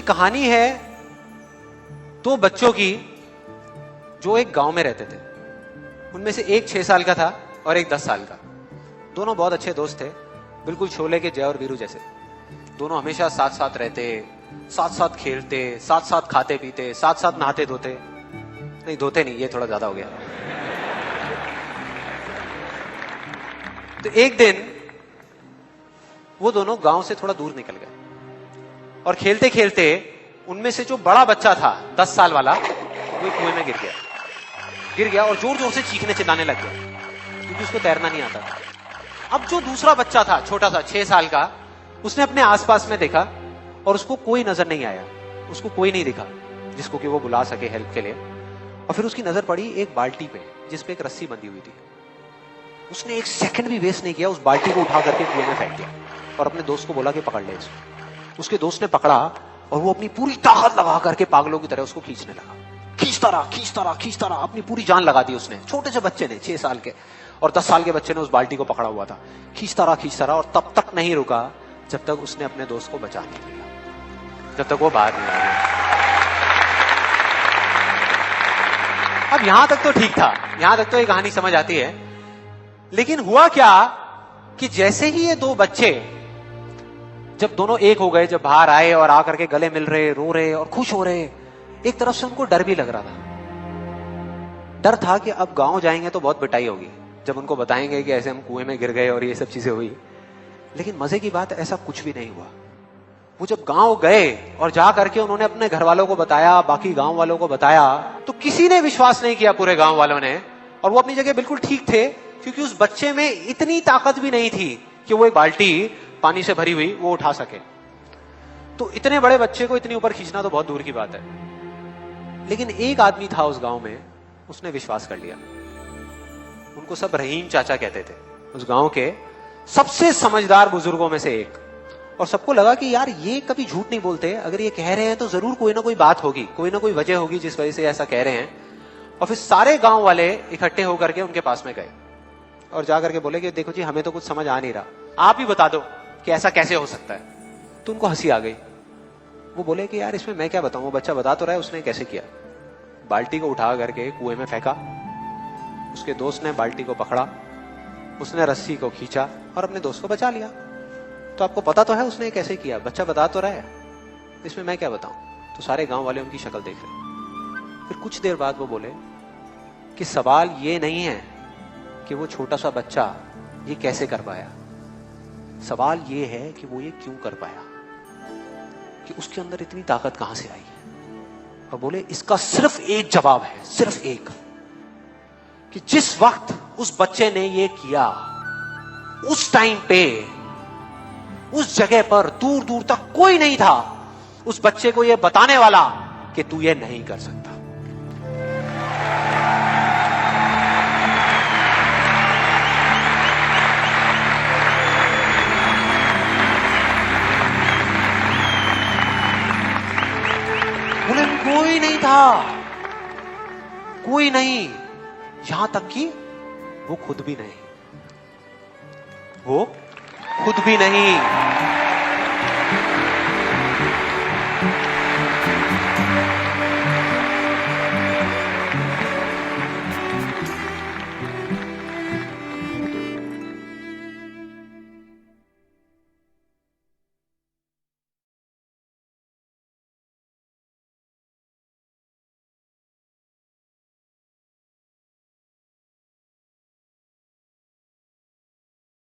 कहानी है दो बच्चों की जो एक गांव में रहते थे। उनमें से एक 6 साल का था और एक 10 साल का। दोनों बहुत अच्छे दोस्त थे, बिल्कुल शोले के जय और वीरू जैसे। दोनों हमेशा साथ साथ रहते, साथ साथ खेलते, साथ साथ खाते पीते, साथ साथ नहाते धोते। नहीं, धोते नहीं, ये थोड़ा ज्यादा हो गया। तो एक दिन वो दोनों गांव से थोड़ा दूर निकल गए और खेलते खेलते उनमें से जो बड़ा बच्चा था 10 साल वाला, वो कुएं में गिर गया और जोर जोर से चीखने चिल्लाने लग गया क्योंकि उसको तैरना नहीं आता था। अब जो दूसरा बच्चा था, छोटा सा 6 साल का, उसने अपने आसपास में देखा और उसको कोई नजर नहीं आया, उसको कोई नहीं दिखा जिसको कि वो बुला सके हेल्प के लिए। और फिर उसकी नजर पड़ी एक बाल्टी पे जिसपे एक रस्सी बंधी हुई थी। उसने एक सेकंड भी वेस्ट नहीं किया, उस बाल्टी को उठा करके कुएं में फेंक दिया और अपने दोस्त को बोला कि पकड़ ले इसको। उसके दोस्त ने पकड़ा और वो अपनी पूरी ताकत लगा करके पागलों की तरह उसको खींचने लगा। खींचता रहा, अपनी पूरी जान लगा दी उसने। छोटे से बच्चे ने, 6 साल के और 10 साल के बच्चे ने उस बाल्टी को पकड़ा हुआ था। खींचता रहा और तब तक नहीं रुका जब तक उसने अपने दोस्त को बचा नहीं लिया, जब तक वो बाहर नहीं आ गया। अब यहां तक तो ठीक था, यहां तक तो ये कहानी समझ आती है। लेकिन हुआ क्या कि जैसे ही ये दो बच्चे जब दोनों एक हो गए, जब बाहर आए और आकर के गले मिल रहे, रो रहे और खुश हो रहे, एक तरफ से उनको डर भी लग रहा था। डर था कि अब गांव जाएंगे तो बहुत पिटाई होगी जब उनको बताएंगे कि ऐसे हम कुएं में गिर गए और ये सब चीजें हुई। लेकिन मजे की बात, ऐसा कुछ भी नहीं हुआ। वो जब गांव गए और जा करके उन्होंने अपने घर वालों को बताया, बाकी गांव वालों को बताया, तो किसी ने विश्वास नहीं किया, पूरे गांव वालों ने। और वो अपनी जगह बिल्कुल ठीक थे क्योंकि उस बच्चे में इतनी ताकत भी नहीं थी कि वो एक बाल्टी पानी से भरी हुई वो उठा सके। तो इतने बड़े बच्चे को इतनी ऊपर खींचना तो बहुत दूर की बात है। लेकिन एक आदमी था उस गांव में, उसने विश्वास कर लिया। उनको सब रहीम चाचा कहते थे, उस गांव के सबसे समझदार बुजुर्गों में से एक। और सबको लगा कि यार ये कभी झूठ नहीं बोलते, अगर ये कह रहे हैं तो जरूर कोई ना कोई बात होगी, कोई ना कोई वजह होगी जिस वजह से ऐसा कह रहे हैं। और फिर सारे गांव वाले इकट्ठे होकर के उनके पास में गए और जाकर के बोले कि देखो जी, हमें तो कुछ समझ आ नहीं रहा, आप ही बता दो कि ऐसा कैसे हो सकता है। तो उनको हंसी आ गई। वो बोले कि यार इसमें मैं क्या बताऊं, वो बच्चा बता तो रहा है उसने कैसे किया। बाल्टी को उठा करके कुएं में फेंका, उसके दोस्त ने बाल्टी को पकड़ा, उसने रस्सी को खींचा और अपने दोस्त को बचा लिया। तो आपको पता तो है उसने कैसे किया, बच्चा बता तो रहा है, इसमें मैं क्या बताऊं। तो सारे गांव वाले उनकी शक्ल देख रहे। फिर कुछ देर बाद वो बोले कि सवाल ये नहीं है कि वो छोटा सा बच्चा ये कैसे कर पाया, सवाल ये है कि वो ये क्यों कर पाया, कि उसके अंदर इतनी ताकत कहां से आई। और बोले इसका सिर्फ एक जवाब है, सिर्फ एक, कि जिस वक्त उस बच्चे ने ये किया, उस टाइम पे उस जगह पर दूर दूर तक कोई नहीं था उस बच्चे को ये बताने वाला कि तू ये नहीं कर सकता। बोले कोई नहीं था, कोई नहीं, यहां तक कि वो खुद भी नहीं, वो खुद भी नहीं।